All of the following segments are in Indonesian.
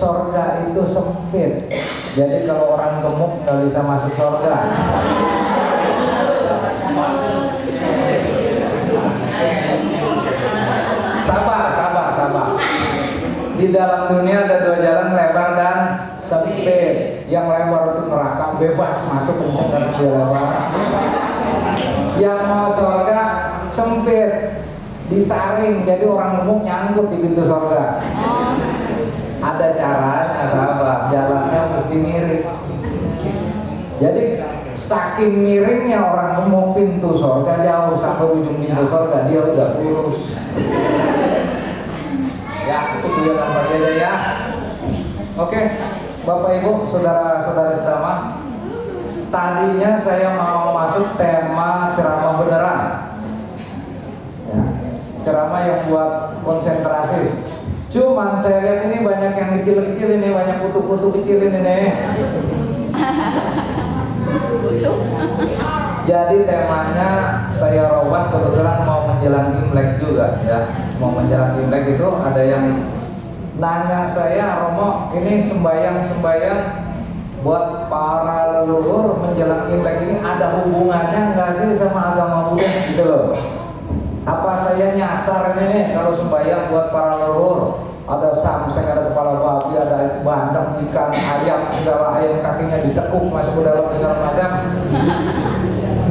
Sorga itu sempit. Jadi kalau orang gemuk nggak bisa masuk sorga. Sabar. Di dalam dunia ada dua jalan, lebar dan sempit. Yang lebar itu neraka, bebas masuk kencang dan dia lebar. Yang mau sorga sempit, disaring, jadi orang gemuk nyangkut di pintu sorga. Ada caranya sahabat, jalannya mesti miring. Jadi saking miringnya orang gemuk, pintu sorga jauh sampai ujung pintu sorga dia udah kurus. Ya, itu tujuan apa saja ya. Oke, Bapak Ibu, saudara-saudara sedama, tadinya saya mau masuk tema ceramah beneran. Ya, ceramah yang buat konsentrasi. Cuman saya lihat ini banyak yang kecil-kecil ini, banyak kutu-kutu kecil ini nih. Jadi temanya saya robah, kebetulan mau menjelang Imlek juga ya. Mau menjelang Imlek itu ada yang nanya saya, Romo, ini sembayang buat para leluhur menjelang Imlek ini ada hubungannya nggak sih sama agama Buddha gitu loh? Apa saya nyasar ini kalau sembahyang buat para leluhur? Ada samseng, ada kepala babi, ada bandeng, ikan, ayam, segala ayam kakinya ditekuk masuk ke dalam segala macam.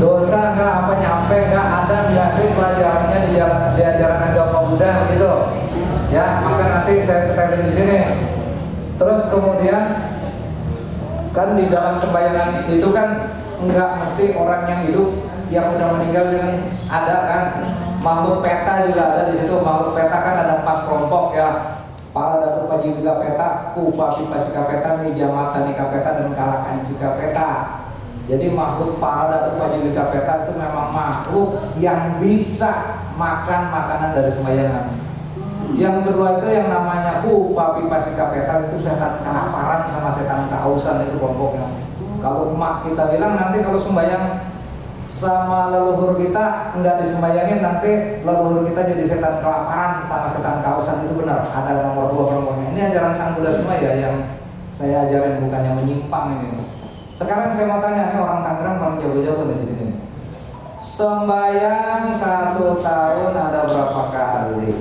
Dosa nggak, apa nyampe nggak, ada nggak sih pelajarannya di ajaran agama Buddha gitu? Ya, maka nanti saya setelin di sini. Terus kemudian kan di dalam sembayangan itu kan nggak mesti orang yang hidup, yang udah meninggal yang ada kan. Makhluk peta juga ada di situ. Makhluk peta kan ada 4 kelompok ya. Para Datu Pajibika peta, Kupa Pipasika peta, Nijamata Nika peta, dan Kalakancika peta. Jadi makhluk para Datu Pajibika peta itu memang makhluk yang bisa makan makanan dari sembayangan. Yang kedua itu yang namanya Kupa Pipasika peta, itu setan kelaparan sama setan kehausan, itu kelompoknya. Kalau emak kita bilang nanti kalau sembayang sama leluhur kita nggak disembayangin, nanti leluhur kita jadi setan kelaparan sama setan kehausan, itu benar. Ada nomor 2 kelompoknya. Ini ajaran Sang Buddha semua ya yang saya ajarin, bukan yang menyimpang ini. Sekarang saya mau tanya, ini orang Tangerang paling jauh-jauh di sini. Sembayang 1 tahun ada berapa kali?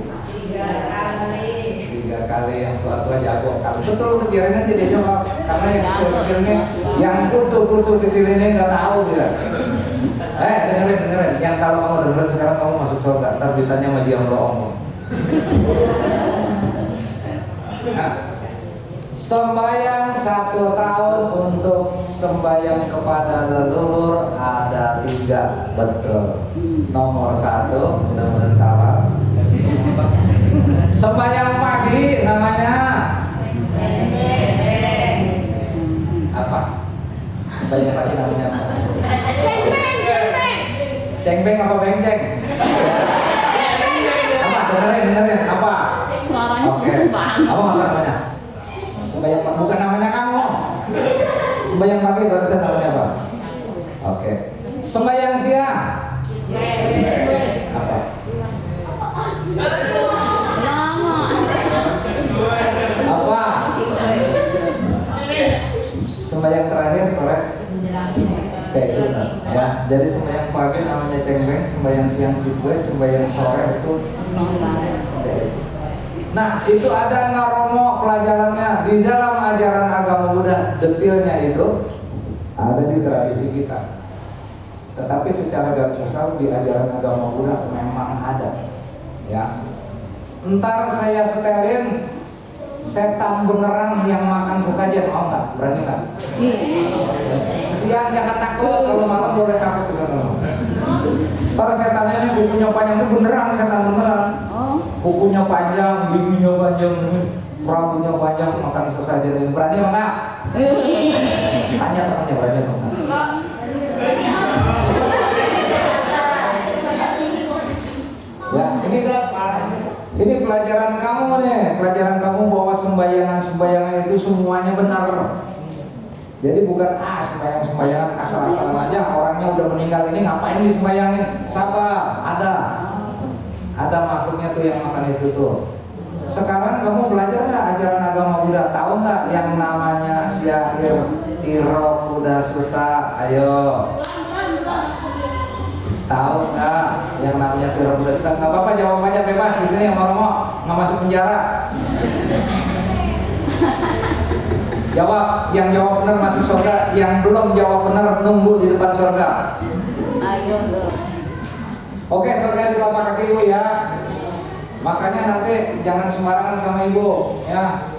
3 kali. 3 kali, yang tua-tua jago kan. Betul, biarin aja dia jawab. Karena yang kecil-kecil ini, yang kutu-kutu kecil ini nggak tahu dia. Dengerin. Yang kalau kamu dengar sekarang kamu masuk surga. Ntar ditanya sama dia ngomong. Nah, sembayang 1 tahun untuk sembayang kepada leluhur ada 3, betul. Nomor 1, mudah-mudahan salah. Sembayang pagi namanya apa? Sembayang pagi namanya apa? Cengbeng apa benceng? Apa? Dengerin apa? Oke. Apa namanya? Sembayang pagi, bukan namanya kamu. Sembayang pagi barusan namanya apa? Oke. Sembayang siang. Apa? Apa? Sembayang terakhir sore. Oke, itu benar. Ya, jadi sembahyang pagi namanya cengbeng, sembahyang siang citwe, sembahyang sore itu. Nah, itu ada ngaromo pelajarannya di dalam ajaran agama Buddha. Detailnya itu ada di tradisi kita. Tetapi secara garis besar di ajaran agama Buddha memang ada. Ya. Ntar saya setelin setan beneran yang makan sesajen, mau nggak? Berani nggak? Siang jangan takut, kalau malam boleh takut ke sana. Ntar setannya ini kukunya panjang, itu beneran setan beneran. Kukunya panjang, giginya panjang, rambutnya panjang, makan sesajen ini. Berani apa nggak? Tanya temannya, berani apa nggak? Ya, ini pelajaran kamu nih, pelajaran kamu bahwa sembayangan itu semuanya benar. Jadi bukan sembayangan asal-asalan aja, orangnya udah meninggal ini ngapain disembayangin? Sabar, ada makhluknya tuh yang makan itu tuh. Sekarang kamu belajar nggak ajaran agama Buddha? Tahu nggak yang namanya syair Iro Buddha Sutta? Ayo. Tahu nggak yang namanya Iro Buddha Sutta? Nggak apa-apa, jawab aja bebas di sini, yang mau nggak masuk penjara. Jawab, yang jawab benar masuk surga, yang belum jawab benar nunggu di depan surga. Ayo loh. Oke, surga di telapak kaki ibu ya. Makanya nanti jangan sembarangan sama ibu ya.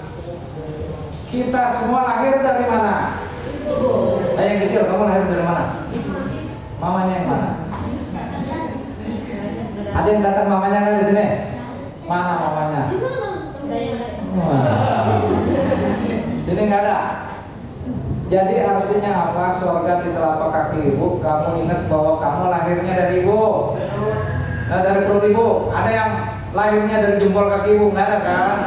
Kita semua lahir dari mana? Yang kecil, kamu lahir dari mana? Mamanya yang mana? Ada yang datang mamanya kan di sini? Mana mamanya? Sini nggak ada. Jadi artinya apa? Surga di telapak kaki ibu. Kamu ingat bahwa kamu lahirnya dari ibu. Nah, dari perut ibu. Ada yang lahirnya dari jempol kaki ibu, nggak ada kan?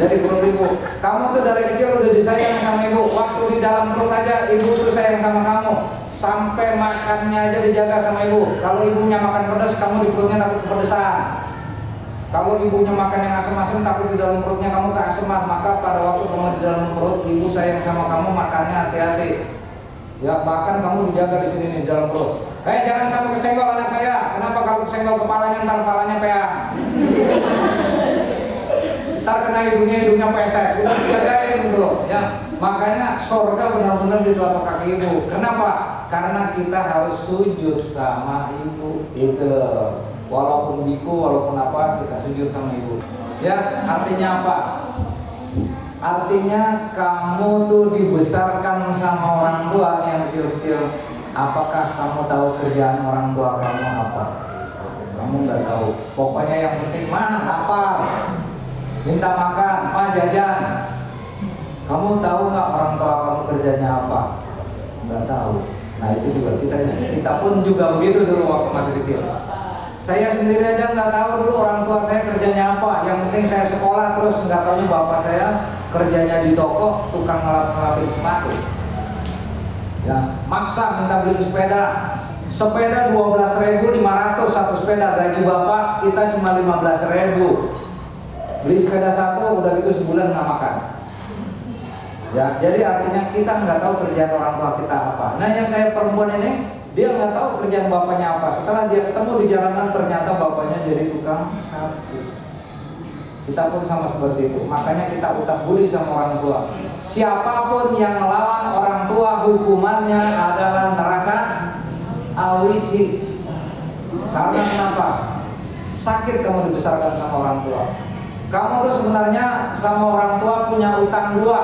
Dari perut ibu. Kamu tuh dari kecil udah disayang sama ibu. Waktu di dalam perut aja ibu tuh sayang sama kamu. Sampai makannya aja dijaga sama ibu. Kalau ibunya makan pedas, kamu di perutnya takut kepedesan. Kalau ibunya makan yang asam-asam, takut di dalam perutnya kamu keaseman. Maka pada waktu kamu di dalam perut, ibu sayang sama kamu, makannya hati-hati. Ya, bahkan kamu dijaga di sini nih di dalam perut. Jangan sampai kesenggol anak saya. Kenapa? Kalau kesenggol kepalanya, ntar kepalanya peang. Ntar kena hidungnya pesek. Udah dijagain gitu loh. Ya, makanya surga benar-benar di telapak kaki ibu. Kenapa? Karena kita harus sujud sama ibu. Itu loh. Walaupun biku, walaupun apa, kita sujud sama ibu. Ya, artinya apa? Artinya kamu tuh dibesarkan sama orang tua yang kecil-kecil. Apakah kamu tahu kerjaan orang tua kamu apa? Kamu nggak tahu. Pokoknya yang penting mana lapar, minta makan, jajan. Kamu tahu nggak orang tua kamu kerjanya apa? Nggak tahu. Nah itu juga kita pun juga begitu dulu waktu masih kecil. Saya sendiri aja nggak tahu dulu orang tua saya kerjanya apa. Yang penting saya sekolah terus, nggak tahunya bapak saya kerjanya di toko tukang ngelapin sepatu. Ya, maksa minta beli sepeda. Sepeda 12.500 satu sepeda, gaji bapak kita cuma 15.000. Beli sepeda satu, udah gitu sebulan nggak makan. Ya, jadi artinya kita nggak tahu kerjaan orang tua kita apa. Nah yang kayak perempuan ini, dia nggak tahu kerjaan bapaknya apa. Setelah dia ketemu di jalanan, ternyata bapaknya jadi tukang sapu. Kita pun sama seperti itu. Makanya kita utang budi sama orang tua. Siapapun yang melawan orang tua, hukumannya adalah neraka awici. Karena kenapa? Sakit kamu dibesarkan sama orang tua. Kamu tuh sebenarnya sama orang tua punya utang dua.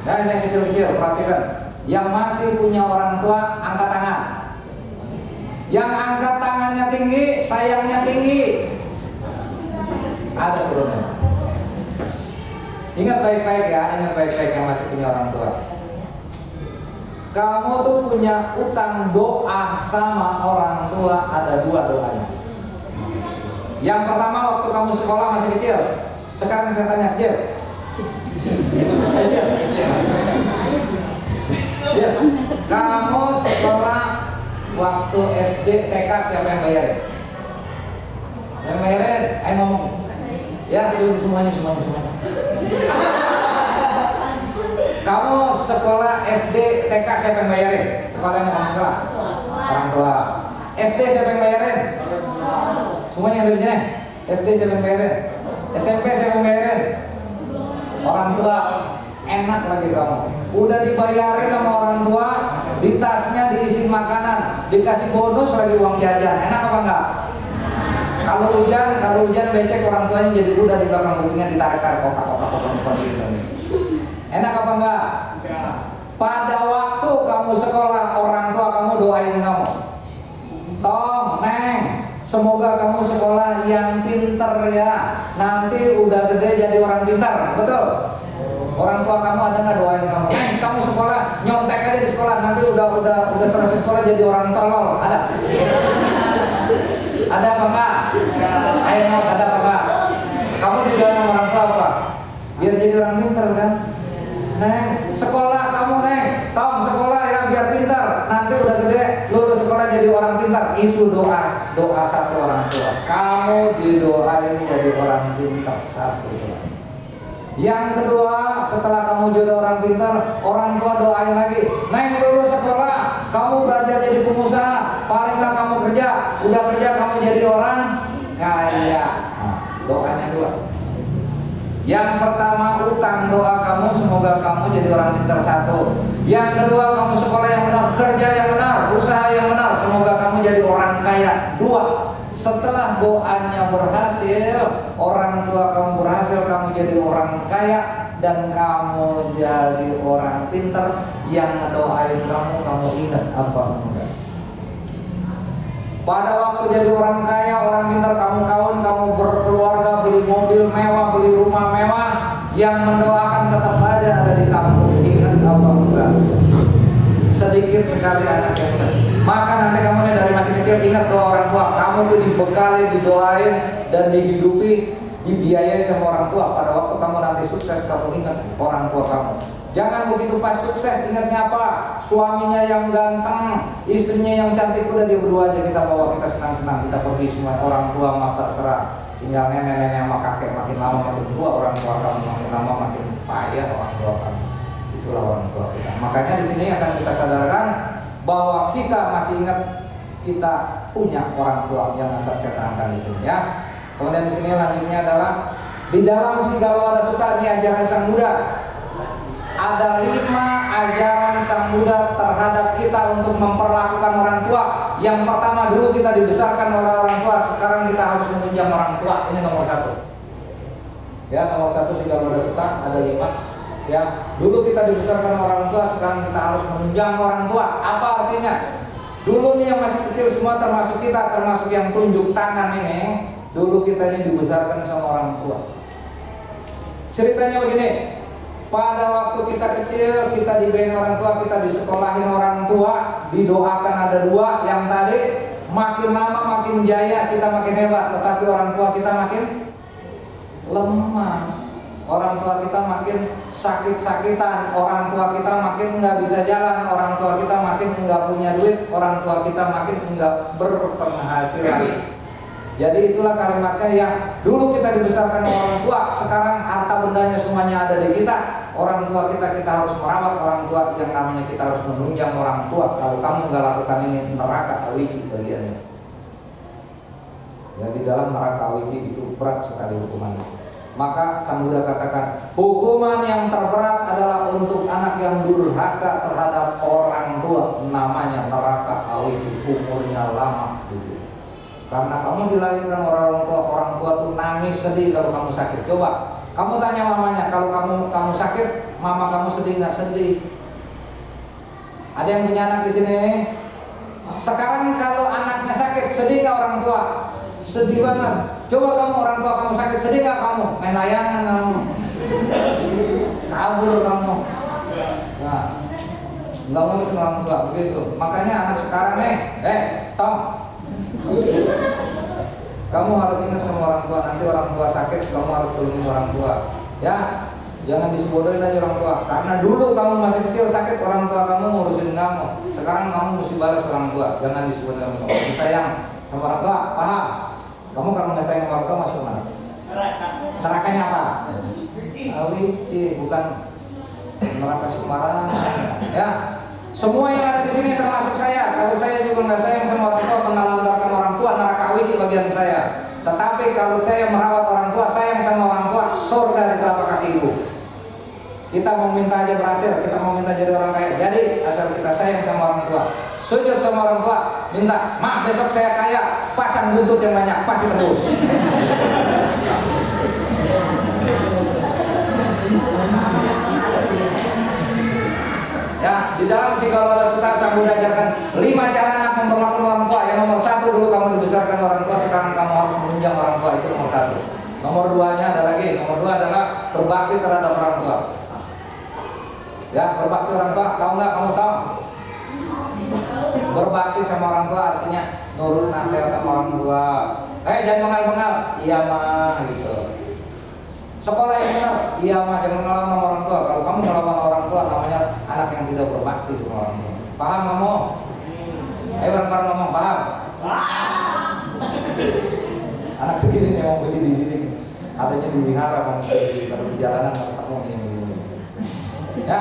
Ya, yang kecil-kecil, perhatikan. Yang masih punya orang tua, angkat tangan. Yang angkat tangannya tinggi, sayangnya tinggi. Ada turunnya. Ingat baik-baik ya, ingat baik-baik yang masih punya orang tua. Kamu tuh punya utang doa sama orang tua, ada dua doanya. Yang pertama waktu kamu sekolah masih kecil. Sekarang saya tanya kecil. Kecil. Ya, kamu sekolah waktu SD, TK siapa yang bayarin? Saya bayarin, ayo ngomong. Ya, semuanya. Kamu sekolah SD, TK siapa yang bayarin? Sekolahnya kamu sekolah? Orang tua. SD siapa yang bayarin? Semuanya yang dari sini. SD siapa yang bayarin? SMP siapa yang bayarin? Orang tua. Enak lagi kamu. Udah dibayarin sama orang tua, di tasnya diisi makanan, dikasih bonus lagi uang jajan. Enak apa enggak? Kalau hujan becek orang tuanya jadi udah di belakang kupingnya ditarik-tarik kotak gitu. Enak apa enggak? Pada waktu kamu sekolah, orang tua kamu doain kamu. Tom, Neng, semoga kamu sekolah yang pinter ya. Nanti udah gede jadi orang pintar, betul? Orang tua kamu ada nggak doain kamu? Neng, kamu sekolah nyontek aja di sekolah. Nanti udah selesai sekolah jadi orang tolol. Ada? Ada apa enggak? Ayo nyot, ada apa enggak? Kamu didoain sama orang tua apa? Biar jadi orang pintar kan? Neng, sekolah kamu Neng, Tom sekolah ya biar pintar. Nanti udah gede lulus sekolah jadi orang pintar. Itu doa satu orang orang tua. Kamu didoain jadi orang pintar, satu. Yang kedua, setelah kamu jadi orang pintar, orang tua doain lagi, Neng lulus sekolah, kamu belajar jadi pengusaha, paling nggak kamu kerja, udah kerja kamu jadi orang kaya. Nah, doanya dua. Yang pertama, utang doa kamu, semoga kamu jadi orang pintar, satu. Yang kedua, kamu sekolah yang benar, kerja yang benar, usaha yang benar, semoga kamu jadi orang kaya, dua. Setelah doanya berhasil, orang tua kamu berhasil, kamu jadi orang kaya, dan kamu jadi orang pintar, yang ngedoain kamu ingat apa enggak? Pada waktu jadi orang kaya, orang pintar, kamu kawin, kamu berkeluarga, beli mobil mewah, beli rumah mewah, yang mendoakan tetap aja ada di kamu. Ingat apa enggak? Sedikit sekali anak yang ingat. Maka nanti kamu dari masih kecil ingat doa orang tua. Kamu tuh dibekali, didoain, dan dihidupi, dibiayai sama orang tua. Pada waktu kamu nanti sukses, kamu ingat orang tua kamu. Jangan begitu pas sukses ingatnya apa? Suaminya yang ganteng, istrinya yang cantik, udah dia berdua aja kita bawa, kita senang-senang, kita pergi semua. Orang tua mah terserah. Tinggal nenek-nenek sama kakek, makin lama makin tua orang tua kamu, makin lama makin payah orang tua kamu. Itulah orang tua kita. Makanya di sini akan kita sadarkan bahwa kita masih ingat kita punya orang tua yang akan saya terangkan di sini ya. Kemudian di sini lanjutnya adalah di dalam Sigala Sutta ini ajaran Sang Buddha. Ada 5 ajaran Sang Buddha terhadap kita untuk memperlakukan orang tua. Yang pertama, dulu kita dibesarkan oleh orang tua, sekarang kita harus menunjang orang tua. Ini nomor 1. Ya, nomor 1 Sigala Sutta ada 5. Ya, dulu kita dibesarkan orang tua, sekarang kita harus menunjang orang tua. Apa artinya? Dulu nih yang masih kecil semua termasuk kita, termasuk yang tunjuk tangan ini, dulu kita ini dibesarkan sama orang tua. Ceritanya begini, pada waktu kita kecil, kita dibiayain orang tua, kita disekolahin orang tua, didoakan ada 2, yang tadi makin lama makin jaya, kita makin hebat, tetapi orang tua kita makin lemah. Orang tua kita makin sakit-sakitan, orang tua kita makin nggak bisa jalan, orang tua kita makin nggak punya duit, orang tua kita makin nggak berpenghasilan. Jadi itulah kalimatnya yang dulu kita dibesarkan orang tua, sekarang harta bendanya semuanya ada di kita. Orang tua kita harus merawat orang tua, yang namanya kita harus menunjang orang tua. Kalau kamu nggak lakukan ini, neraka awiji bagiannya. Jadi dalam neraka awiji itu berat sekali hukumannya. Maka Sang Buddha katakan, hukuman yang terberat adalah untuk anak yang durhaka terhadap orang tua, namanya neraka awiji, umurnya lama gitu. Karena kamu dilahirkan orang tua tuh nangis sedih kalau kamu sakit. Coba kamu tanya mamanya, kalau kamu sakit, mama kamu sedih nggak? Sedih. Ada yang punya anak di sini? Sekarang kalau anaknya sakit, sedih nggak orang tua? Sedih banget. Coba kamu orang tua kamu sakit, sedih nggak kamu? Main layangan kamu, kabur kamu. Nah, nggak ngurus orang tua begitu. Makanya anak sekarang nih, Tom, kamu harus ingat sama orang tua. Nanti orang tua sakit, kamu harus tolongin orang tua. Ya, jangan disebodohin aja orang tua. Karena dulu kamu masih kecil sakit, orang tua kamu ngurusin kamu. Sekarang kamu mesti balas orang tua. Jangan disebodohin orang tua. Sayang sama orang tua, paham? Kamu kalau nggak sayang sama orang tua masuk mana? Serakanya apa? Awiji, bukan neraka sembarangan. Ya, semua yang ada di sini termasuk saya. Kalau saya juga nggak sayang sama orang tua, menelantarkan orang tua, neraka awiji bagian saya. Tetapi kalau saya merawat orang tua, sayang sama orang tua, surga di telapak kaki ibu. Kita mau minta aja berhasil, kita mau minta jadi orang kaya. Jadi asal kita sayang sama orang tua, sujud sama orang tua, minta, "Ma, besok saya kaya, pasang buntut yang banyak, pasti tebus." Ya, di dalam Sigala Sutta Sang Buddha ajarkan 5 cara anak memperlakukan orang tua. Yang nomor 1, dulu kamu dibesarkan orang tua, sekarang kamu harus menunjang orang tua. Itu nomor 1. Nomor 2-nya ada lagi. Nomor 2 adalah berbakti terhadap orang tua. Ya, berbakti orang tua. Tahu nggak? Kamu tahu? Berbakti sama orang tua artinya nurut nasihat sama orang tua. Jangan bengal-bengal. Iya mah, gitu. Sekolah yang benar. Iya mah, jangan ngelawan sama orang tua. Kalau kamu ngelawan orang tua, namanya anak yang tidak berbakti sama orang tua. Paham kamu? Ayo bareng-bareng ngomong, paham? Anak segini nih mau mesti dididik. Katanya di wihara manusia kalau di jalanan nggak ketemu ini. Ya,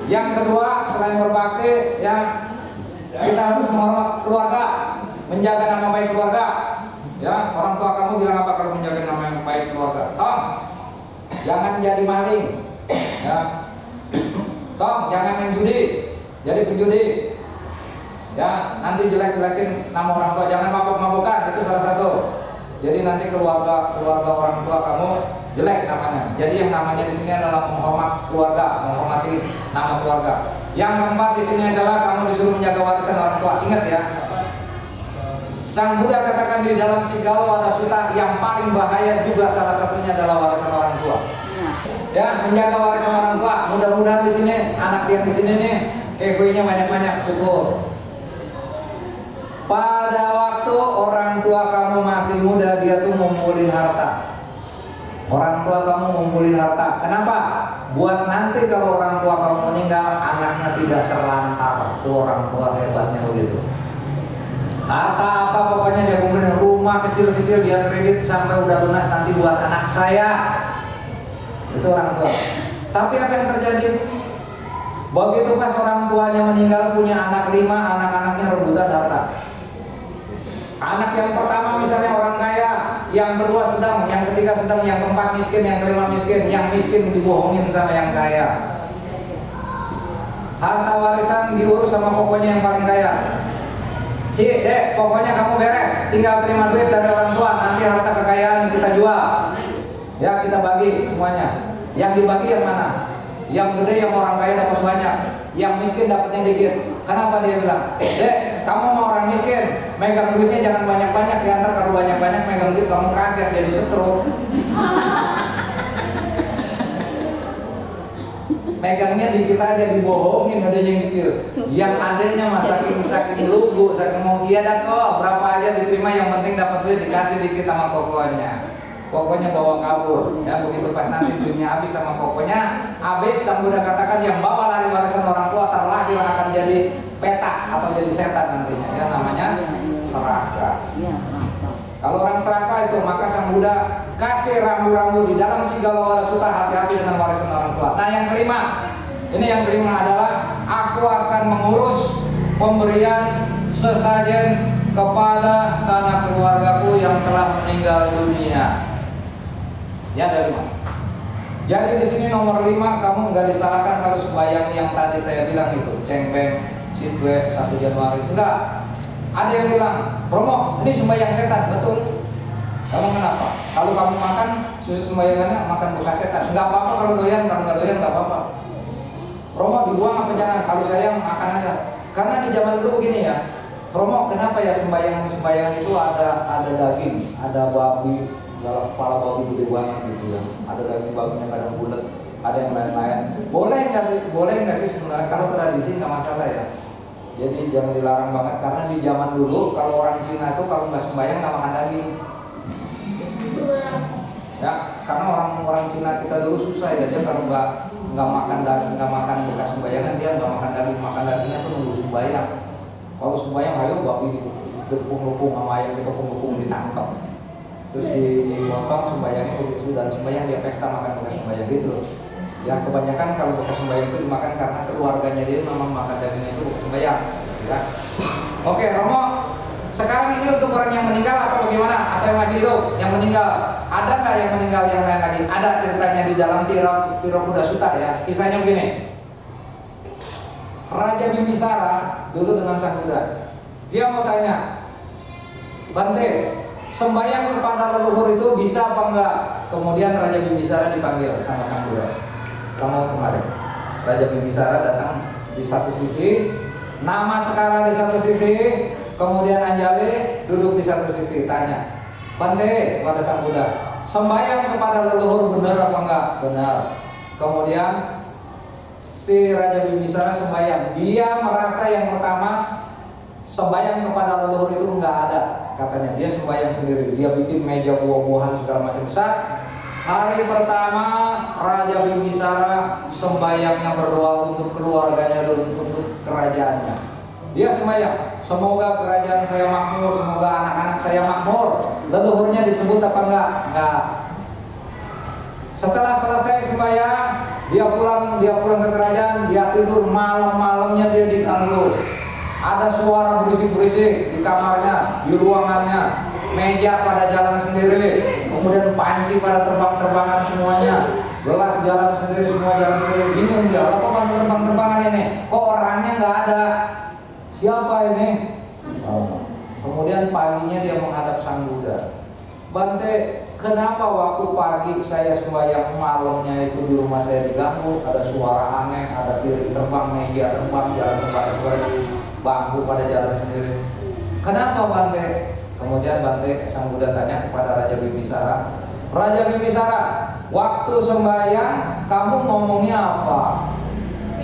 yang kedua selain berbakti, yang kita harus menghormat keluarga, menjaga nama baik keluarga. Ya, orang tua kamu bilang apa kalau menjaga nama baik keluarga? Tom, jangan jadi maling. Ya, Tom, jangan main judi, jadi penjudi. Ya, nanti jelek-jelekin nama orang tua, jangan mabuk-mabukan, itu salah satu. Jadi nanti keluarga orang tua kamu jelek namanya. Jadi yang namanya di sini adalah menghormat keluarga, menghormati nama keluarga. Yang keempat di sini adalah kamu disuruh menjaga warisan orang tua. Ingat ya. Sang Buddha katakan di dalam Sigalo ada sutta yang paling bahaya juga salah satunya adalah warisan orang tua. Ya, menjaga warisan orang tua. Mudah-mudahan di sini anak yang di sini nih kepoinya banyak-banyak, syukur. Pada waktu orang tua kamu masih muda, dia tuh ngumpulin harta. Orang tua kamu ngumpulin harta. Kenapa? Buat nanti kalau orang tua kamu meninggal, anaknya tidak terlantar. Tuh orang tua hebatnya begitu. Harta apa pokoknya dia kumpulin, rumah kecil-kecil dia kredit sampai udah lunas nanti buat anak saya. Itu orang tua. Tapi apa yang terjadi? Begitu pas orang tuanya meninggal punya anak 5, anak-anaknya rebutan harta. Anak yang pertama misalnya orang kaya, yang kedua sedang, yang ketiga sedang, yang keempat miskin, yang kelima miskin, yang miskin dibohongin sama yang kaya. Harta warisan diurus sama pokoknya yang paling kaya. Cik, dek, pokoknya kamu beres, tinggal terima duit dari orang tua, nanti harta kekayaan kita jual. Ya, kita bagi semuanya. Yang dibagi yang mana? Yang gede yang orang kaya dapat banyak, yang miskin dapatnya dikit. Kenapa dia bilang? Dek, kamu mau orang miskin, megang duitnya jangan banyak-banyak ya, ntar kalau banyak-banyak megang duit kamu kaget jadi stroke. Megangnya dikit aja dibohongin adanya yang kecil. Yang adanya mah saking lugu, saking mau iya dah kok, berapa aja diterima yang penting dapat duit dikasih dikit sama kokonya. Kokonya bawa kabur, ya begitu pas nanti duitnya habis sama kokonya habis, Sang Buddha katakan yang bawa lari warisan orang tua terlahir akan jadi petak atau jadi setan nantinya, ya namanya serakah. Kalau orang serakah itu maka Sang Buddha kasih rambu-rambu di dalam Sigalo Sutta, hati-hati dengan warisan orang tua. Nah yang kelima, ini yang kelima adalah aku akan mengurus pemberian sesajen kepada sanak keluargaku yang telah meninggal dunia. Ya ada 5. Jadi di sini nomor 5 kamu nggak disalahkan kalau sembahyang yang tadi saya bilang itu cengbeng, sidwe, 1 Januari. Enggak. Ada yang bilang, Romo, ini sembahyang setan, betul? Kamu kenapa? Kalau kamu makan susu sembayangannya makan bekas setan. Enggak apa-apa kalau doyan, kalau nggak doyan nggak apa-apa. Romo dibuang apa jangan? Kalau saya makan aja. Karena di zaman dulu begini ya. Romo, kenapa ya sembayangan itu ada daging, ada babi, kepala babi gede banget gitu ya. Ada daging babinya kadang bulat, ada yang lain-lain. Boleh nggak sih sebenarnya kalau tradisi nggak masalah ya. Jadi jangan dilarang banget karena di zaman dulu kalau orang Cina itu kalau nggak sembayang nggak makan daging. Ya, karena orang Cina kita dulu susah ya, dia kalau nggak makan daging, nggak makan bekas sembayangan dia nggak makan dagingnya tuh nunggu sembayang. Kalau sembahyang ayo babi dikepung-kepung sama ayam dikepung-kepung ditangkap. Terus dipotong sembayangnya begitu dan sembayang dia pesta makan bekas sembayang gitu loh. Yang kebanyakan kalau bekas sembayang itu dimakan karena keluarganya dia memang makan dagingnya itu bekas sembayang. Ya. Oke, Romo, sekarang ini untuk orang yang meninggal atau bagaimana? Atau yang masih hidup? Yang meninggal, ada nggak yang meninggal yang lain lagi? Ada ceritanya di dalam Tirokuda Sutta ya. Kisahnya begini. Raja Bimbisara dulu dengan Sang Buddha, dia mau tanya, Bante, sembahyang kepada leluhur itu bisa apa enggak? Kemudian Raja Bimbisara dipanggil sama Sang Buddha. Kamu kemarin, Raja Bimbisara datang di satu sisi, Nama Sekara di satu sisi, kemudian Anjali duduk di satu sisi. Tanya, Bante, pada Sang Buddha, sembahyang kepada leluhur benar apa enggak? Benar. Kemudian si Raja Bimbisara sembahyang. Dia merasa yang pertama sembahyang kepada leluhur itu enggak ada, katanya. Dia sembahyang sendiri. Dia bikin meja buah-buahan segala macam besar. Hari pertama Raja Bimbisara sembahyangnya berdoa untuk keluarganya dan untuk kerajaannya. Dia sembahyang. semoga kerajaan saya makmur, semoga anak-anak saya makmur. Leluhurnya disebut apa enggak? Enggak. Setelah selesai sembahyang, dia pulang ke kerajaan, dia tidur, malamnya dia diganggu. Ada suara berisik-berisik di kamarnya, di ruangannya, meja pada jalan sendiri, kemudian panci pada terbang-terbangan semuanya, gelas jalan sendiri, semua jalan sendiri. Bingung dia, apa terbang-terbangan ini? Kok orangnya nggak ada? Siapa ini? Kemudian paginya dia menghadap Sang Buddha. Bante, kenapa waktu pagi saya sembahyang, malamnya itu di rumah saya diganggu, ada suara aneh, ada piring terbang, meja terbang, jalan terbang, bangku pada jalan sendiri. Kenapa Bante? Kemudian Bante, Sang Buddha tanya kepada Raja Bimbisara, Raja Bimbisara, waktu sembahyang kamu ngomongnya apa?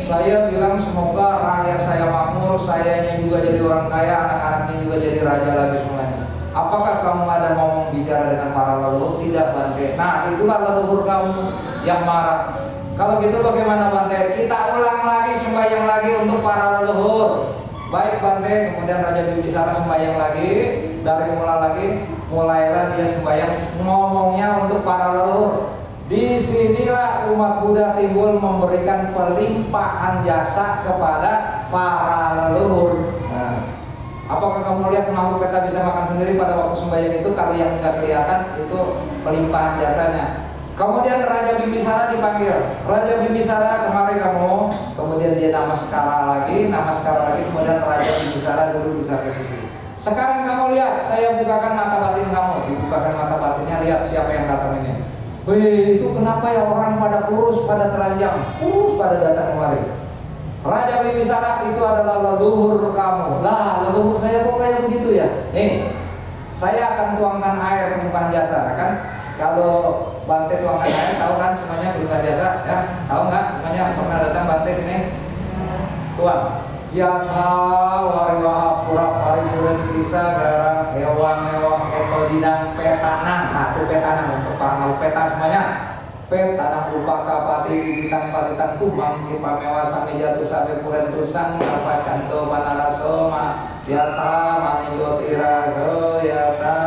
Saya bilang semoga rakyat saya makmur, sayanya juga jadi orang kaya, anak-anaknya juga jadi raja lagi semuanya. Apakah kamu ada ngomong bicara dengan para leluhur? Tidak Bante. Nah, itulah leluhur kamu yang marah. Kalau gitu bagaimana Bante? Kita ulang lagi, sembahyang lagi untuk para leluhur. Baik Bante. Kemudian Raja Bimbisara sembahyang lagi, dari mulailah dia sembahyang ngomongnya untuk para leluhur. Disinilah umat Buddha timbul memberikan pelimpahan jasa kepada para leluhur. Nah, apakah kamu lihat makhluk peta bisa makan sendiri pada waktu sembahyang itu? Kalau yang tidak kelihatan itu pelimpahan jasanya. Kemudian Raja Bimbisara dipanggil, Raja Bimbisara kemari kamu. Kemudian dia namaskara lagi, kemudian Raja Bimbisara duduk di satu sisi. Sekarang kamu lihat, saya bukakan mata batin kamu. Dibukakan mata batinnya, lihat siapa yang datang ini. Wih, itu kenapa ya orang pada kurus, pada telanjang, kurus pada datang kemari. Raja Bimbisara, itu adalah leluhur kamu. Lah, leluhur saya kok kayak begitu ya? Nih, saya akan tuangkan air pelimpahan jasa, kan? Kalau Bante tuangkan air, tahu kan semuanya pelimpahan jasa, ya? Tahu nggak? Semuanya pernah datang Bante sini? Tuang. Ya tahu wariwaha pura paripurentisa garang ewang eto dinang petanang. Nah, itu petanang untuk para peta semuanya. Petanang upaka pati ditang patitang tumang kipamewa sami jatuh sabe purentusang apa canto manaraso ma yata maniyotiraso yata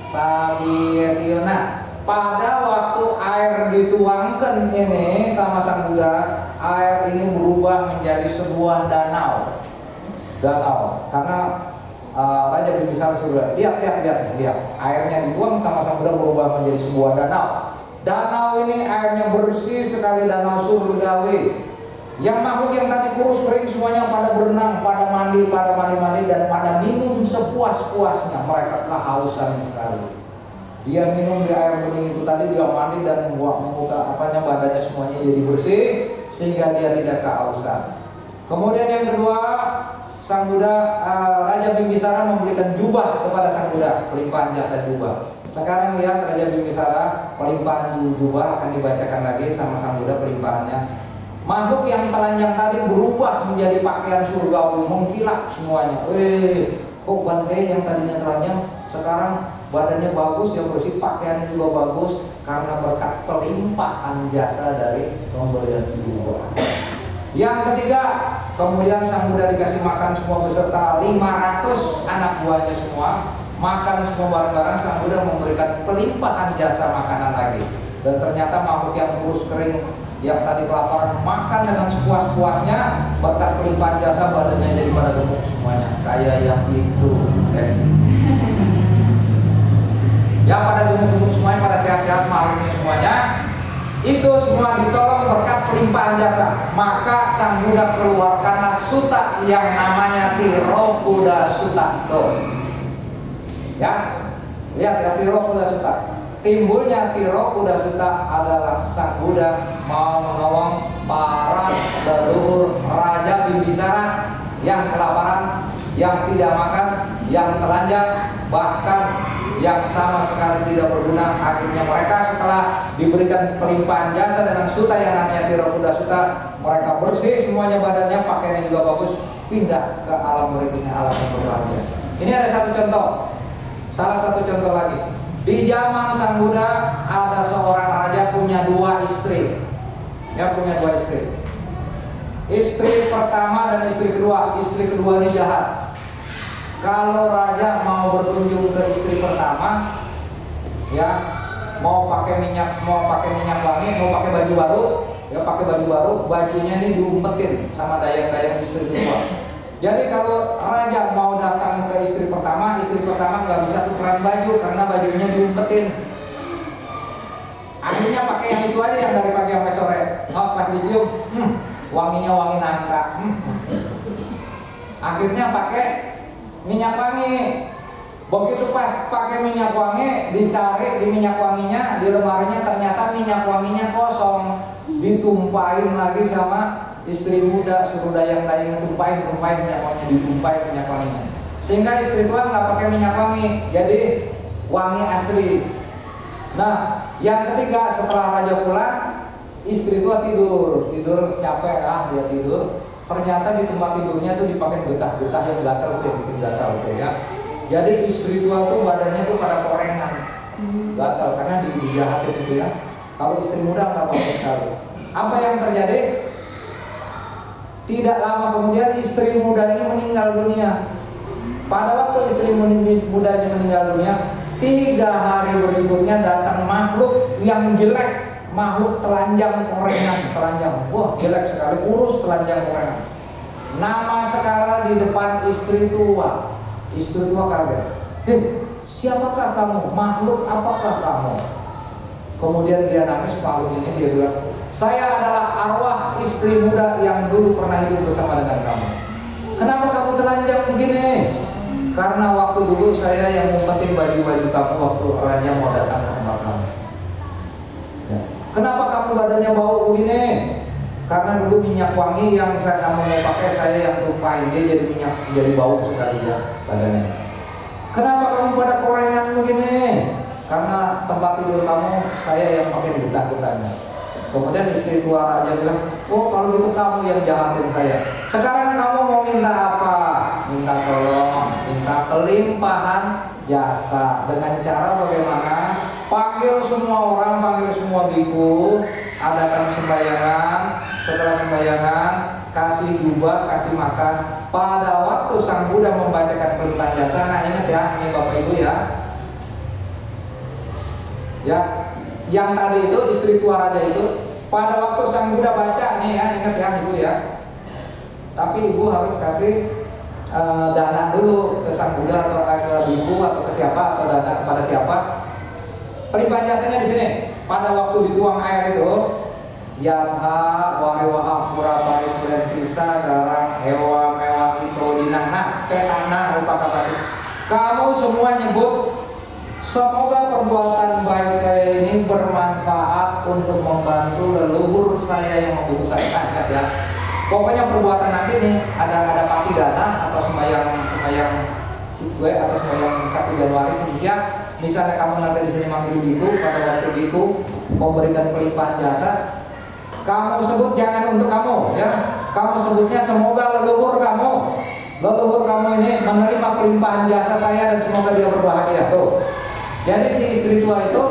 sabi etiona. Pada waktu air dituangkan ini sama Sang Buddha, air ini berubah menjadi sebuah danau. Karena Raja Bimbisara sudah lihat, airnya dituang sama Sang Buddha berubah menjadi sebuah danau. Danau ini airnya bersih sekali, danau surgawi. Yang makhluk yang tadi kurus kering semuanya pada berenang, pada mandi dan pada minum sepuas-puasnya. Mereka kehausan sekali. Dia minum di air bening itu tadi, dia mandi dan badannya semuanya jadi bersih sehingga dia tidak kehausan. Kemudian yang kedua, Sang Buddha, Raja Bimbisara memberikan jubah kepada Sang Buddha, pelimpahan jasa jubah. Sekarang lihat Raja Bimbisara, pelimpahan jubah akan dibacakan lagi sama Sang Buddha pelimpahannya. Makhluk yang telanjang tadi berubah menjadi pakaian surgawi, mengkilap semuanya. Kok Bante yang tadinya telanjang sekarang badannya bagus, yang bersih, pakaiannya juga bagus karena berkat pelimpahan jasa dari pemberian jubah. Yang ketiga, kemudian Sang Buddha dikasih makan semua beserta 500 anak buahnya semua, makan semua bareng-bareng. Sang Buddha memberikan pelimpahan jasa makanan lagi. Dan ternyata makhluk yang kurus kering yang tadi kelaparan makan dengan sepuas-puasnya, berkat pelimpahan jasa badannya jadi pada gemuk semuanya, kayak yang itu. Yang pada gemuk-gemuk semuanya, pada sehat-sehat makhluknya semuanya, itu semua ditolong berkat pelimpahan jasa. Maka Sang Buddha keluarkanlah sutta yang namanya Tirokuda Sutta. Ya, lihat ya, Tirokuda Sutta. Timbulnya Tirokuda Sutta adalah Sang Buddha mau menolong para leluhur Raja Bimbisara yang kelaparan, yang tidak makan, yang telanjang, bahkan yang sama sekali tidak berguna. Akhirnya mereka setelah diberikan pelimpahan jasa dengan sutta yang namanya Tirokuda Sutta, mereka bersih semuanya badannya, pakaiannya juga bagus, pindah ke alam berikutnya, alam yang berbahagia. Ini ada satu contoh, salah satu contoh lagi. Di zaman Sang Buddha ada seorang raja punya 2 istri. Dia punya 2 istri. Istri pertama dan istri kedua ini jahat. kalau raja mau berkunjung ke istri pertama, ya mau pakai minyak wangi, mau pakai baju baru, ya pakai baju baru, bajunya ini diumpetin sama dayang-dayang istri tua. Jadi kalau raja mau datang ke istri pertama nggak bisa tukeran baju karena bajunya diumpetin. Akhirnya pakai yang itu aja yang dari pagi sampai sore. Oh, pas dicium, wanginya wangi nangka. Akhirnya pakai minyak wangi. Begitu pas pakai minyak wangi, ditarik di minyak wanginya, di lemarinya ternyata minyak wanginya kosong. Ditumpahin lagi sama istri muda, suruh dayang-dayang tumpahin minyak wanginya, ditumpahin minyak wanginya. Sehingga istri tua nggak pakai minyak wangi, jadi wangi asli. Nah, yang ketiga setelah raja pulang, istri tua tidur capek dia tidur. Ternyata di tempat tidurnya tuh dipakai getah-getah yang gatal, bikin gatal ya. Jadi istri tua tuh badannya tuh pada korengan, gatal karena dijahatin itu ya. Kalau istri muda nggak apa-apa sekali. Apa yang terjadi? Tidak lama kemudian istri muda ini meninggal dunia. Pada waktu istri mudanya meninggal dunia, 3 hari berikutnya datang makhluk yang jelek, makhluk telanjang korengan, telanjang. Wah, jelek sekali, kurus telanjang korengan. Nama sekarang di depan istri tua. Istri tua kaget. Siapakah kamu? Makhluk apakah kamu? Kemudian dia nangis, makhluk ini dia bilang, saya adalah arwah istri muda yang dulu pernah hidup bersama dengan kamu. Kenapa kamu telanjang begini? Karena waktu dulu saya yang ngumpetin baju-baju kamu waktu raja mau datang ke rumah kamu. Ya. Kenapa kamu badannya bau begini? Karena dulu minyak wangi yang kamu mau pakai saya yang tumpahin, dia jadi minyak, jadi bau sekali ya badannya. Kenapa kamu pada korengan begini? Karena tempat tidur kamu saya yang pakai getah-getahnya. Kemudian istri tua raja bilang, oh kalau gitu kamu yang jahatin saya. Sekarang kamu mau minta apa? Minta tolong, minta pelimpahan jasa. Dengan cara bagaimana? Panggil semua orang, panggil semua biku, adakan sembayangan. Setelah sembayangan, kasih jubah, kasih makan. Pada waktu sang Buddha membacakan pelimpahan jasa, nah ingat ya, ini Bapak Ibu ya. Ya, yang tadi itu istri tua raja itu, pada waktu sang Buddha baca nih ya, ingat ya Ibu ya. Tapi Ibu harus kasih dana dulu ke sang Buddha atau ke biku atau ke siapa, atau dana kepada siapa. Pelimpahan jasanya di sini. Pada waktu dituang air itu, yatha wariwaha pura bari bulan kisa garang hewa mewah itu dinangna petana rupa kata. Kamu semua nyebut, semoga perbuatan baik saya ini bermanfaat untuk membantu leluhur saya yang membutuhkan. Ingat ya. Pokoknya perbuatan nanti nih ada pati dana atau sembahyang Citwe atau sembahyang 1 Januari siap. Misalnya kamu nanti di sini manggil biku, pada waktu biku memberikan pelimpahan jasa, kamu sebut jangan untuk kamu ya. Kamu sebutnya semoga leluhur kamu ini menerima pelimpahan jasa saya dan semoga dia berbahagia tuh. Jadi si istri tua itu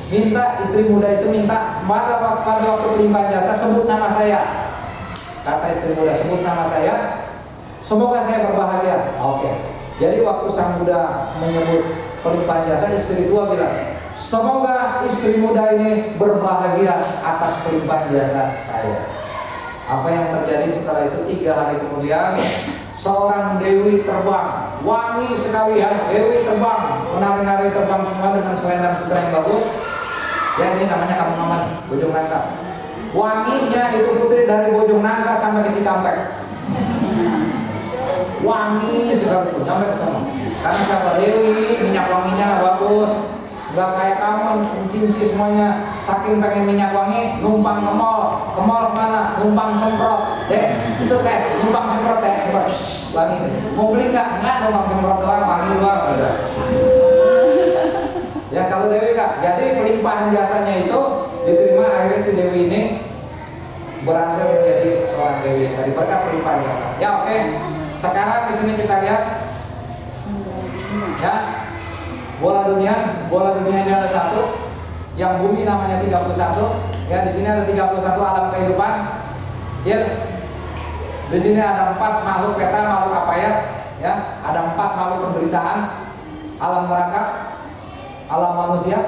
minta, istri muda itu minta pada waktu pelimpahan jasa sebut nama saya. Kata istri muda, sebut nama saya, semoga saya berbahagia. Oke. Jadi waktu sang Buddha menyebut pelimpahan jasa, istri tua bilang, semoga istri muda ini berbahagia atas pelimpahan jasa saya. Apa yang terjadi setelah itu? 3 hari kemudian, seorang dewi terbang, wangi sekali ya, dewi terbang, menari-nari terbang semua dengan selendang sutra yang bagus. Ya ini namanya kampung aman, Bojong Nangka. Wanginya itu putri dari Bojong Nangka sampai ke Cikampek. Wangi sekali tuh, sampai ke sana. Karena siapa? Dewi, minyak wanginya bagus. Gak kayak kamu cinci semuanya. Saking pengen minyak wangi, numpang ke mall. Ke mall mana? Numpang semprot. Itu tes, numpang semprot tes, semprot. Wangi. Mau beli nggak? Nggak, numpang semprot doang, wangi doang. Ya kalau Dewi nggak. Jadi pelimpahan jasanya itu diterima, akhirnya si Dewi ini berhasil menjadi seorang Dewi dari berkat pelimpahan jasa. Ya oke. Sekarang di sini kita lihat. Ya. Bola dunia ini ada 1, yang bumi namanya 31. Ya, di sini ada 31 alam kehidupan. Di sini ada 4 makhluk peta, makhluk apa ya? Ya, ada 4 makhluk penderitaan: alam neraka, alam manusia,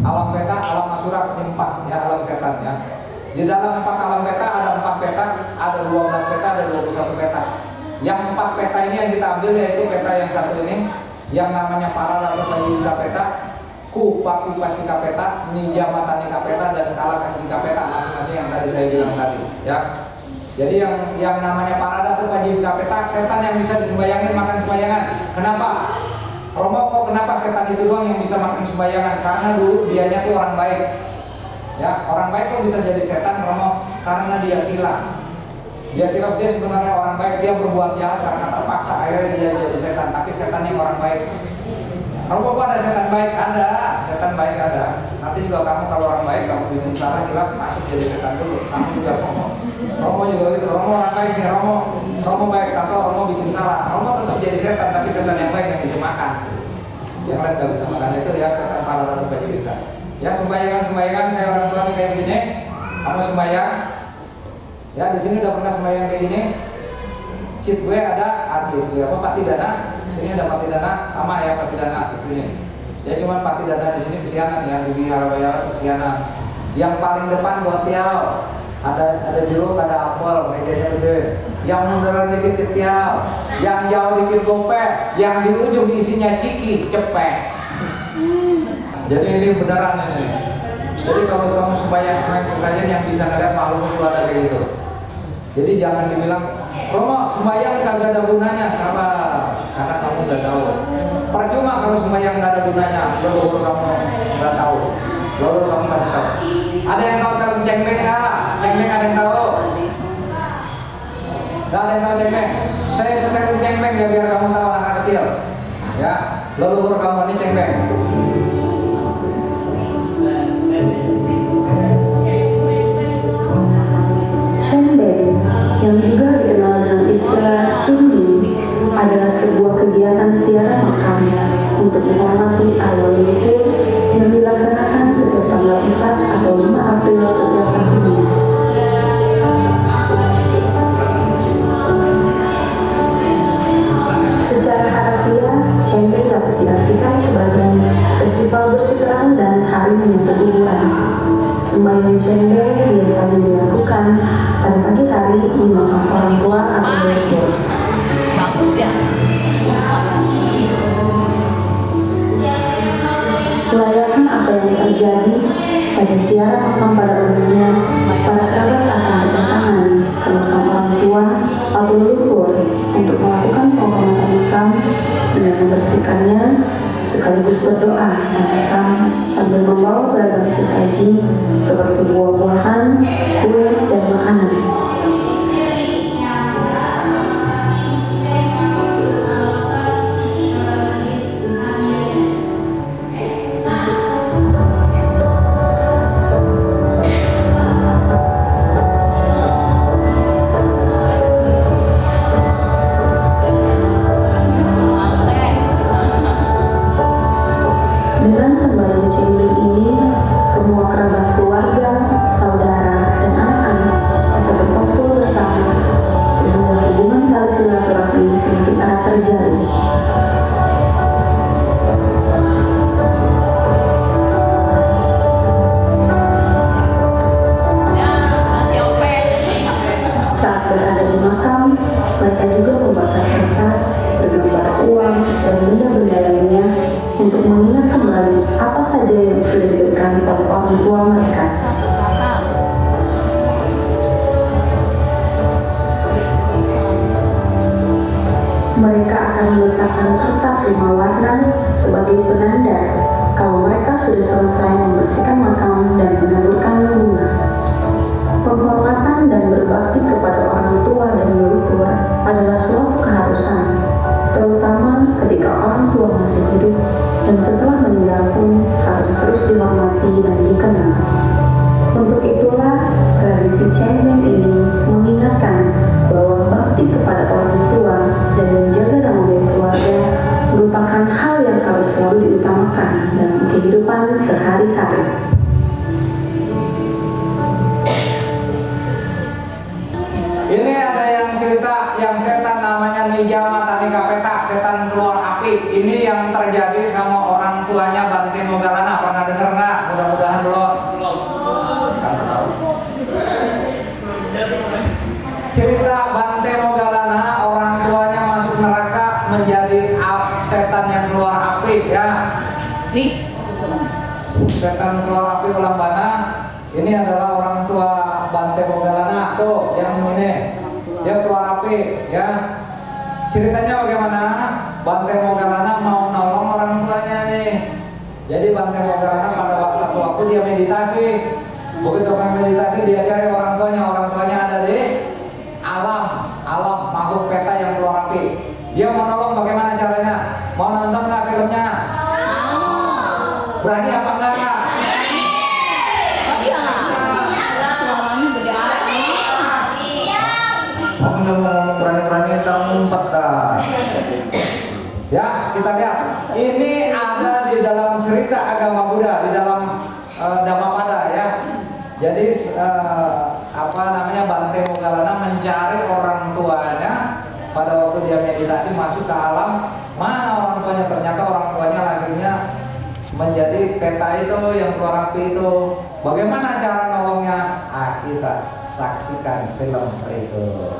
alam peta, alam asura, ini 4 ya, alam setan ya. Di dalam 4 alam peta ada 4 peta, ada 12 peta, ada 21 peta. Yang 4 peta ini yang kita ambil yaitu peta yang satu ini, yang namanya Parada Pajika peta, Kupa Pipasika peta, Nija Matanika peta, dan Kalakanika peta, masing-masing yang tadi saya bilang tadi ya. Jadi yang namanya Parada atau Pajika peta, setan yang bisa disembayangin makan sembayangan. Kenapa? Romo, kok kenapa setan itu doang yang bisa makan sembayangan? Karena dulu dianya tuh orang baik. Ya, orang baik kok bisa jadi setan, Romo? Karena dia kira dia sebenarnya orang baik, dia berbuat jahat karena terpaksa akhirnya dia jadi setan. Tapi setan yang orang baik. Romo, kok ada setan baik? Ada, setan baik ada. Nanti juga kamu kalau orang baik, kamu bikin salah jelas masuk jadi setan dulu. Sama juga Romo. Romo juga gitu. Romo orang baik nih, Romo baik, atau Romo bikin salah, Romo tetap jadi setan, tapi setan yang baik yang bisa makan. Yang lain nggak bisa makan, itu ya setan Parada Pajika. Ya, sembayangan kayak orang tua kayak begini, kamu sembayang. Ya, di sini udah pernah sembahyang kayak gini. Cit gue ada, cit gue apa Patidana. Sini ada Patidana, sama ya Patidana di sini. Ya cuma Patidana di sini kesianan ya, di Wihara kesianan. Yang paling depan buat tiao. Ada jeruk, ada apel, mejanya gede. Yang munduran dikit tiao, yang jauh dikit gopek, yang di ujung isinya ciki, cepek. Jadi ini beneran ini. Jadi kalau kamu sembahyang sekalian yang bisa ngeliat makhluk itu ada kayak gitu. Jadi jangan dibilang, Romo sembahyang kagak ada gunanya, sabar, karena kamu nggak tahu. Percuma kalau sembahyang nggak ada gunanya, leluhur kamu nggak tahu, leluhur kamu pasti tahu. Ada yang tahu film Cengbeng nggak? Cengbeng ada yang tahu? Nggak ada yang tahu Cengbeng? Saya setelin Cengbeng ya biar kamu tahu anak kecil. Ya, leluhur kamu ini Cengbeng. Cengbeng, yang juga dikenal dengan istilah Cimbi, adalah sebuah kegiatan ziarah makam untuk menghormati arwah leluhur yang dilaksanakan setiap tanggal 4 atau 5 April setiap tahunnya. Secara harfiah, Cengbeng dapat diartikan sebagai festival bersih dan hari menyambut kuburan. Sembahyang Cengbeng biasanya dilakukan pada pagi hari di makam orang tua atau leluhur. Bagus ya. Layaknya apa yang terjadi pada ziarah makam pada umumnya, para kerabat akan berdatangan ke makam orang tua atau leluhur untuk melakukan penghormatan makam dengan membersihkannya sekaligus berdoa menanyakan sambil membawa beragam sesaji seperti buah-buahan, kue, dan makanan. Dengan sembahyang Cengbeng ini, semua kerabat keluarga, saudara, dan anak-anak bisa berkumpul bersama sehingga hubungan tali silaturahmi semakin erat terjalin. Saat berada di makam, mereka juga membakar kertas bergambar uang dan benda-benda lainnya untuk mengingat kembali apa saja yang sudah diberikan oleh orang tua mereka. Mereka akan meletakkan kertas 5 warna sebagai penanda kalau mereka sudah selesai membersihkan makam dan menaburkan bunga. Penghormatan dan berbakti kepada orang tua dan leluhur adalah suatu keharusan, terutama ketika orang tua masih hidup dan setelah meninggal pun harus terus dihormati dan dikenal. Untuk itulah tradisi Cengbeng ini mengingatkan bahwa bakti kepada orang tua dan menjaga nama baik keluarga merupakan hal yang harus selalu diutamakan dalam kehidupan sehari-hari. Ini ada yang cerita yang setan namanya Nija Matanika peta. pernah dengar nggak? Mudah-mudahan belum. Kamu tahu. Cerita Bante Moggallana, orang tuanya masuk neraka menjadi setan yang keluar api ya. Setan keluar api Ulambana. Ini adalah orang tua Bante Moggallana tuh yang ini. Dia keluar api ya. Ceritanya bagaimana? Bante Moggallana mau nolong orang tuanya nih. Jadi Bante Moggallana pada satu waktu dia meditasi. Begitu meditasi dia cari orang tuanya ada di alam makhluk peta yang keluar api. Dia mau nolong, bagaimana caranya? Mau nonton nggak filmnya? Berani apa enggak? Kamu ngomong berani-berani kamu ngumpet dah. Ya, kita lihat. Ini ada di dalam cerita agama Buddha, di dalam Dhammapada ya. Jadi Bante Moggallana mencari orang tuanya pada waktu dia meditasi masuk ke alam. Mana orang tuanya? Ternyata orang tuanya lahirnya menjadi peta itu yang keluar api itu. Bagaimana cara nolongnya? Kita saksikan film berikut.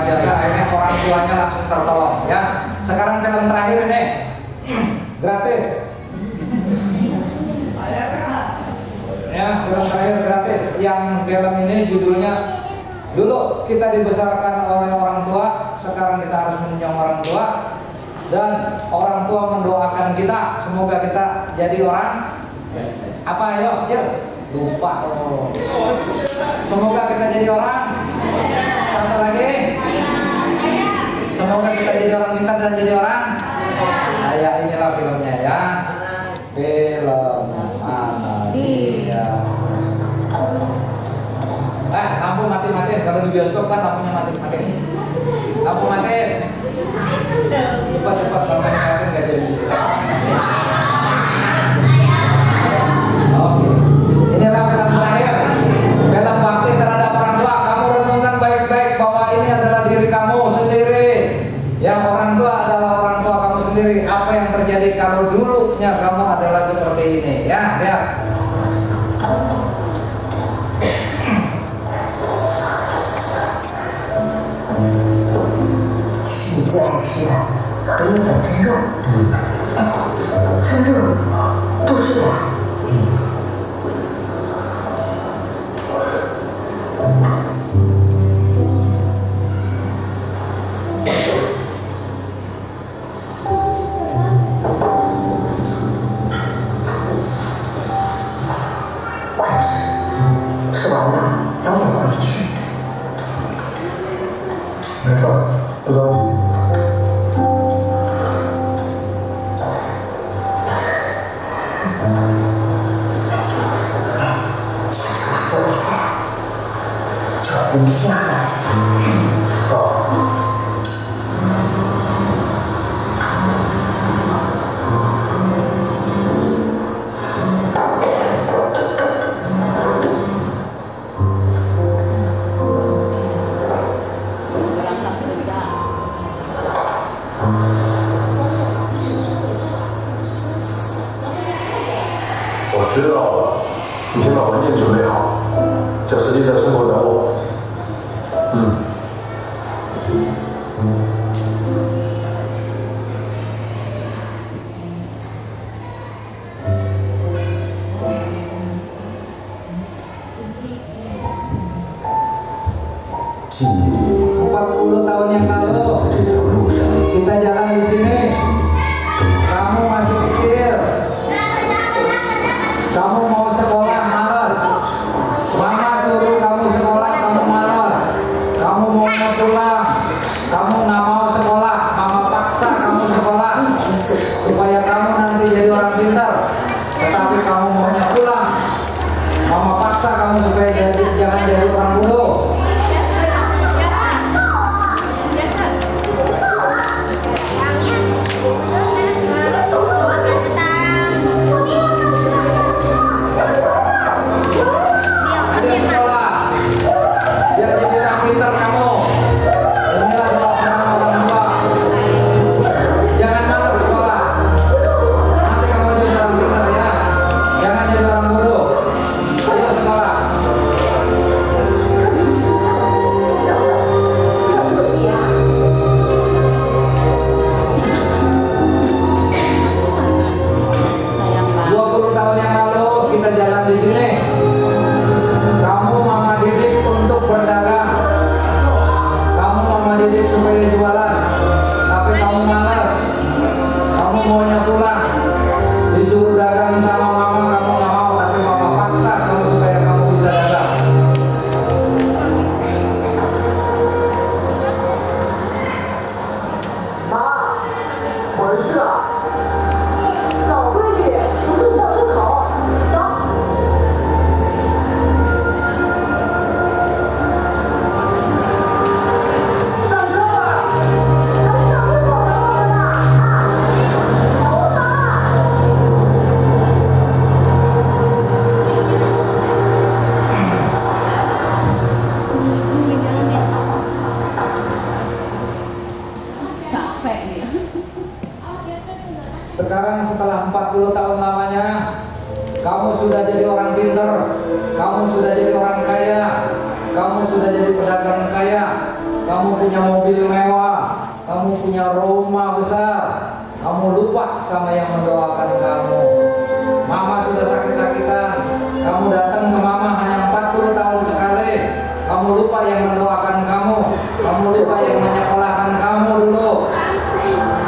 biasa, akhirnya orang tuanya langsung tertolong ya. Sekarang film terakhir ini gratis ya, film terakhir gratis. Yang film ini judulnya, dulu kita dibesarkan oleh orang tua, sekarang kita harus menunjang orang tua, dan orang tua mendoakan kita semoga kita jadi orang apa, ayo Cil? Lupa. Semoga kita jadi orang, satu lagi, semoga kita jadi orang pintar dan jadi orang kaya. Inilah filmnya ya, film Anadia. Lampu mati-mati. Kalau di bioskop kan lampunya mati-mati. Lampu mati. Cepat-cepat lampunya mati, nggak jadi bisa. Oke. Inilah film terakhir, film bakti terhadap orang tua. Kamu renungkan baik-baik bahwa ini adalah diri kamu sendiri. Yang orang tua adalah orang tua kamu sendiri. Apa yang terjadi kalau dulunya kamu adalah seperti ini? Ya, lihat.最爱吃的荷叶粉蒸肉，蒸肉多吃点。快吃，吃完了早点回去。没事，不着急。回家了。我知道了，你先把文件准备好，这实际在生活等我。40 tahun yang lalu kita jalan di sini. Kamu masih kecil. Kamu mau sekolah malas. Mama suruh kamu sekolah, kamu malas. Kamu mau pulang, kamu nggak mau sekolah. Mama paksa kamu sekolah supaya kamu nanti jadi orang pintar. Tetapi kamu maunya pulang. Mama paksa kamu supaya jangan jadi orang bodoh. Supaya jualan, tapi kamu malas, kamu maunya pulang, disuruh dagang sama mama, kamu nggak mau, tapi mama paksa kamu supaya kamu bisa dagang.妈，回去啊！老规矩，不送到村口。走。Sekarang setelah 40 tahun lamanya, kamu sudah jadi orang pintar, kamu sudah jadi orang kaya, kamu sudah jadi pedagang kaya, kamu punya mobil mewah, kamu punya rumah besar, kamu lupa sama yang mendoakan kamu. Mama sudah sakit-sakitan, kamu datang ke mama hanya 40 tahun sekali. Kamu lupa yang mendoakan kamu lupa yang menyekolahkan kamu dulu.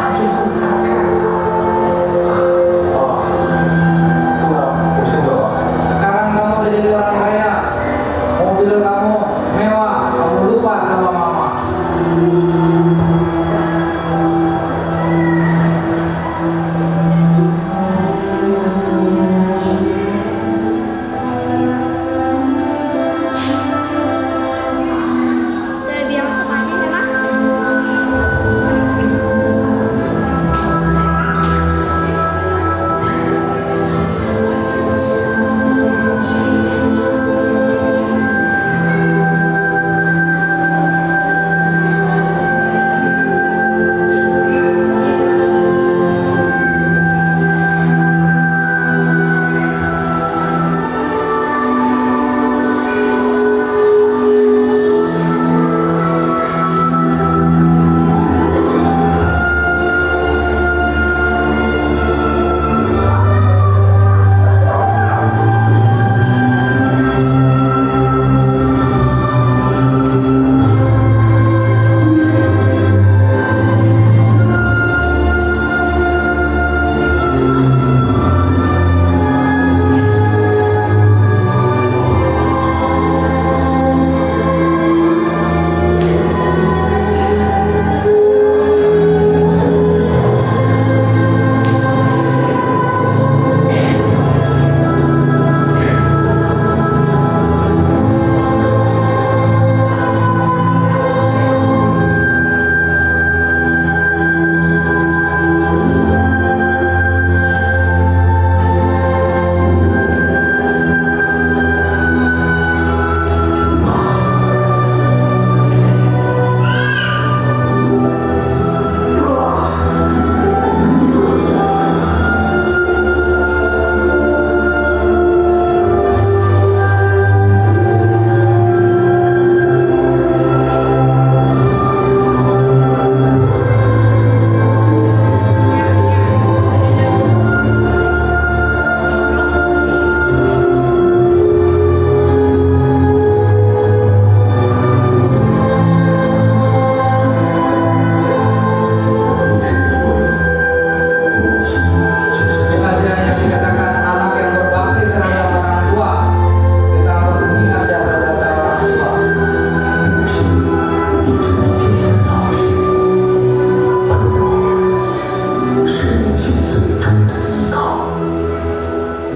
他这是你看看。 我先走了。 Sekarang kamu udah jadi orang kaya, mobil kamu mewah, kamu lupa sama mama.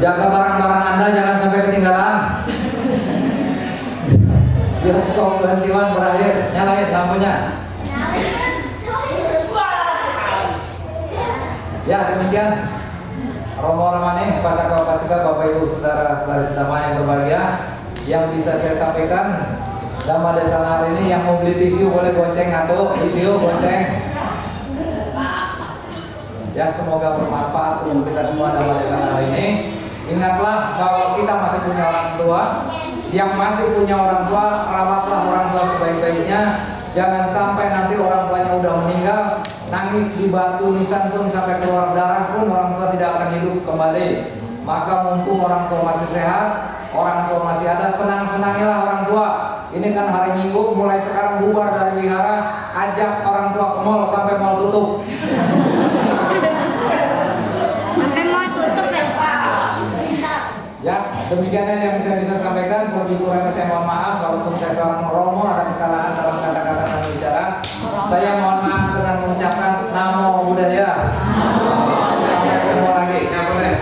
Jaga barang-barang Anda jangan sampai ketinggalan. Bioskop 21 berakhir, nyalain lampunya. Ya demikian Romo Ramani, Pasaka Bapak Ibu saudara-saudari sedama yang berbahagia, yang bisa saya sampaikan Dhamma Desa hari ini. Yang mau beli tisu boleh gonceng atau tisu gonceng. Ya semoga bermanfaat untuk kita semua Dhamma Desa hari ini. Ingatlah bahwa kita masih punya orang tua. Yang masih punya orang tua, rawatlah orang tua sebaik-baiknya. Jangan sampai nanti orang tuanya udah meninggal, nangis di batu nisan pun sampai keluar darah pun orang tua tidak akan hidup kembali. Maka mumpung orang tua masih sehat, orang tua masih ada, senang-senangilah orang tua. Ini kan hari Minggu, mulai sekarang bubar dari wihara, ajak orang tua ke mall sampai mall tutup. Ya, demikian yang saya bisa sampaikan. Selebih kurangnya saya mohon maaf. Walaupun saya seorang romo, ada kesalahan dalam kata-kata dan bicara. Saya mohon maaf dengan mengucapkan Namo Buddhaya. Sampai ketemu lagi. Ya boleh.